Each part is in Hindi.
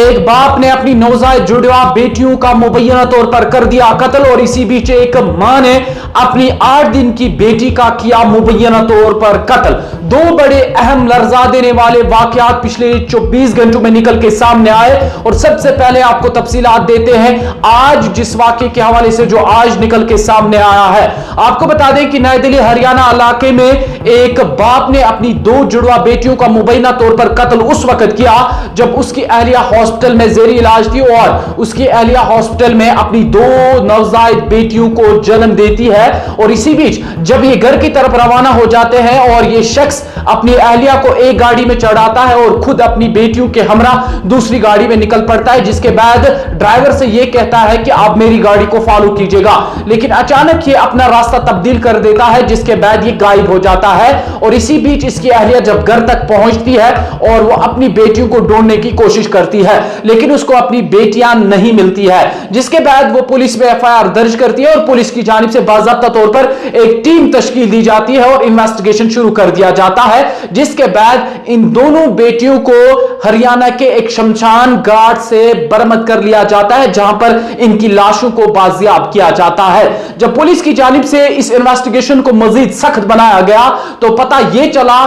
एक बाप ने अपनी नवजायद जुड़वा बेटियों का मुबैना तौर पर कर दिया कत्ल और इसी बीच एक मां ने अपनी 8 दिन की बेटी का किया मुबैना तौर पर कत्ल। दो बड़े अहम लर्जा देने वाले वाकयात पिछले 24 घंटों में निकल के सामने आए और सबसे पहले आपको तफसीलात देते हैं आज जिस वाकये के हवाले से जो आज निकल के सामने आया है। आपको बता दें कि नई दिल्ली हरियाणा इलाके में एक बाप ने अपनी 2 जुड़वा बेटियों का मुबैना तौर पर कत्ल उस वक्त किया जब उसकी अहलिया हॉस्पिटल में जेरी इलाज थी और उसकी अहलिया हॉस्पिटल में अपनी 2 नवजायद बेटियों को जन्म देती है। और इसी बीच जब ये घर की तरफ रवाना हो जाते हैं और ये शख्स अपनी अहलिया को एक गाड़ी में चढ़ाता है और खुद अपनी बेटियों के हमरा दूसरी गाड़ी में निकल पड़ता है, जिसके बाद ड्राइवर से यह कहता है कि आप मेरी गाड़ी को फॉलो कीजिएगा, लेकिन अचानक ये अपना रास्ता तब्दील कर देता है जिसके बाद ये गायब हो जाता है। और इसी बीच इसकी अहलिया जब घर तक पहुंचती है और वो अपनी बेटियों को ढूंढने की कोशिश करती है लेकिन उसको अपनी बेटियां नहीं मिलती है, जिसके बाद वो पुलिस में एफआईआर दर्ज करती है और पुलिस की जानिब से बाज़ाब्ता तौर पर एक टीम तश्कील दी जाती है और इन्वेस्टिगेशन शुरू कर दिया जाता है, जिसके बाद इन दोनों बेटियों को हरियाणा के एक शमशान घाट से बरामद कर लिया जाता है जहां पर इनकी लाशों को बाजियाब किया जाता है। जब पुलिस की जानिब से इस इन्वेस्टिगेशन को मजीद सख्त बनाया गया तो पता यह चला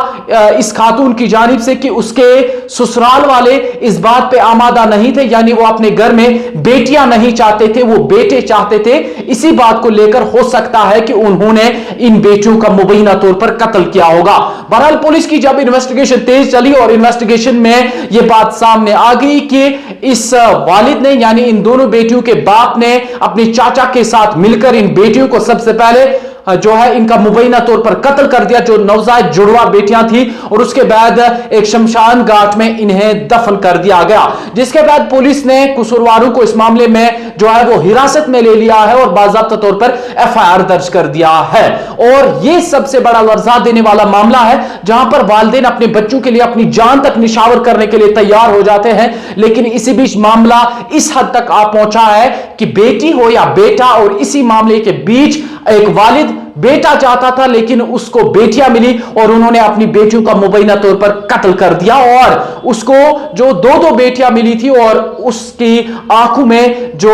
इस खातून की जानिब से कि उसके ससुराल वाले इस बात पे आमादा नहीं थे, यानी वो अपने घर में बेटियां नहीं चाहते थे, वो बेटे चाहते थे। इसी बात को लेकर हो सकता है कि उन्होंने इन बेटियों का मुबैना तौर पर कत्ल किया होगा। बहरहाल पुलिस की जब इन्वेस्टिगेशन तेज चली और इन्वेस्टिगेशन में यह बात सामने आ गई कि इस वालिद ने यानी इन दोनों बेटियों के बाप ने अपनी चाचा के साथ मिलकर इन बेटियों को सबसे पहले जो है इनका मुबैना तौर पर कत्ल कर दिया, जो नवजायद जुड़वा बेटियां थी, और उसके बाद एक शमशान घाट में इन्हें दफन कर दिया गया। जिसके बाद पुलिस ने कसूरवारों को इस मामले में जो है वो हिरासत में ले लिया है और बाज़ाब्ता तौर पर एफआईआर दर्ज कर दिया है। और यह सबसे बड़ा लर्जा देने वाला मामला है जहां पर वालिदैन अपने बच्चों के लिए अपनी जान तक निशावर करने के लिए तैयार हो जाते हैं, लेकिन इसी बीच मामला इस हद तक आ पहुंचा है कि बेटी हो या बेटा, और इसी मामले के बीच एक वालिद बेटा चाहता था लेकिन उसको बेटियां मिली और उन्होंने अपनी बेटियों का मुबैना तौर पर कत्ल कर दिया और उसको जो 2 बेटियां मिली थी और उसकी आंखों में जो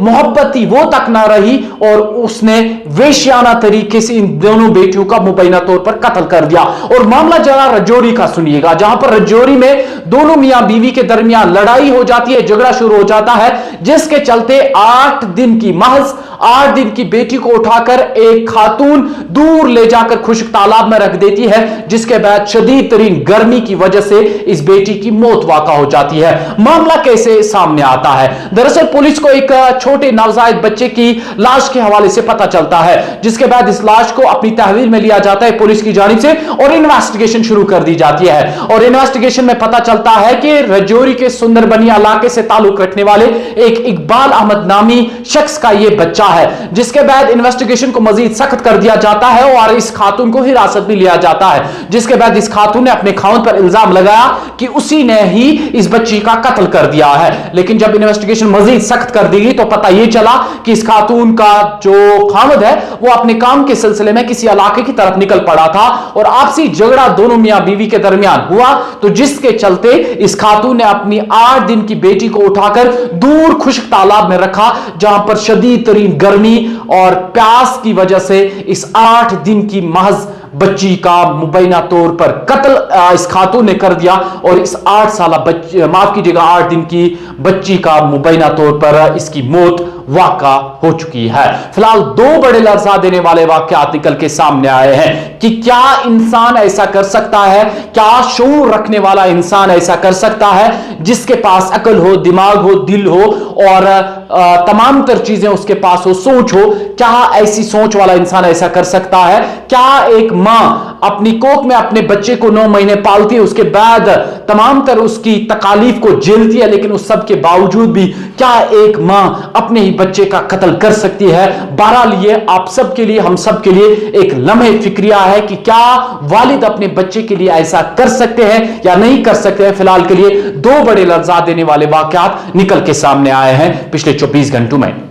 मोहब्बत थी वो तक ना रही और उसने वेश्याना तरीके से इन दोनों बेटियों का मुबैना तौर पर कत्ल कर दिया। और मामला जरा रजौरी का सुनिएगा, जहां पर रजौरी में दोनों मियां बीवी के दरमियान लड़ाई हो जाती है, झगड़ा शुरू हो जाता है, जिसके चलते 8 दिन की महज 8 दिन की बेटी को उठाकर एक खातून दूर ले जाकर खुश्क तालाब में रख देती है, जिसके बाद शदीद तरीन गर्मी की वजह से इस बेटी की मौत वाक़ा हो जाती है। मामला कैसे सामने आता है? दरअसल पुलिस को एक छोटे नवजायद बच्चे की लाश के हवाले से पता चलता है, जिसके बाद इस लाश को अपनी तहवील में लिया जाता है पुलिस की जानिब से और इन्वेस्टिगेशन शुरू कर दी जाती है। और इन्वेस्टिगेशन में पता चलता है कि रजौरी के सुंदरबनी इलाके से ताल्लुक रखने वाले एक इकबाल अहमद नामी शख्स का यह बच्चा है, जिसके बाद इन्वेस्टिगेशन को मजीद सख्त कर दिया जाता है और इस खातून को हिरासत में लिया जाता है, जिसके बाद इस खातून ने अपने खाउंद पर इल्जाम लगाया कि उसी ने ही इस बच्ची का कत्ल कर दिया है। लेकिन जब इन्वेस्टिगेशन मजीद सख्त कर दी गई तो पता यह चला कि इस खातून का जो खामद है वो अपने काम के सिलसिले में किसी इलाके की तरफ निकल पड़ा था और आपसी झगड़ा दोनों मियां बीवी के दरमियान हुआ, तो जिसके चलते इस खातून ने अपनी 8 दिन की बेटी को उठाकर दूर खुश्क तालाब में रखा, जहां पर शदीद तरीन गर्मी और प्यास की वजह से इस 8 दिन की महज बच्ची का मुबैना तौर पर कत्ल इस खातून ने कर दिया और इस 8 साल बच्ची, माफ कीजिएगा 8 दिन की बच्ची का मुबैना तौर पर इसकी मौत वाक़ा हो चुकी है। फिलहाल 2 बड़े लर्जा देने वाले वाकयात निकल के सामने आए हैं कि क्या इंसान ऐसा कर सकता है, क्या शऊर रखने वाला इंसान ऐसा कर सकता है, जिसके पास अकल हो, दिमाग हो, दिल हो और तमाम तर चीजें उसके पास हो, सोच हो, क्या ऐसी सोच वाला इंसान ऐसा कर सकता है? क्या एक मां अपनी कोख में अपने बच्चे को 9 महीने पालती है, उसके बाद तमाम तर उसकी तकालीफ को झेलती है, लेकिन उस सब के बावजूद भी क्या एक मां अपने ही बच्चे का कत्ल कर सकती है? बहरहाल ये आप सब के लिए, हम सब के लिए एक लम्हे फिक्रिया है कि क्या वालिद अपने बच्चे के लिए ऐसा कर सकते हैं या नहीं कर सकते हैं। फिलहाल के लिए 2 बड़े लर्जा देने वाले वाकयात निकल के सामने आए हैं पिछले 24 घंटों में।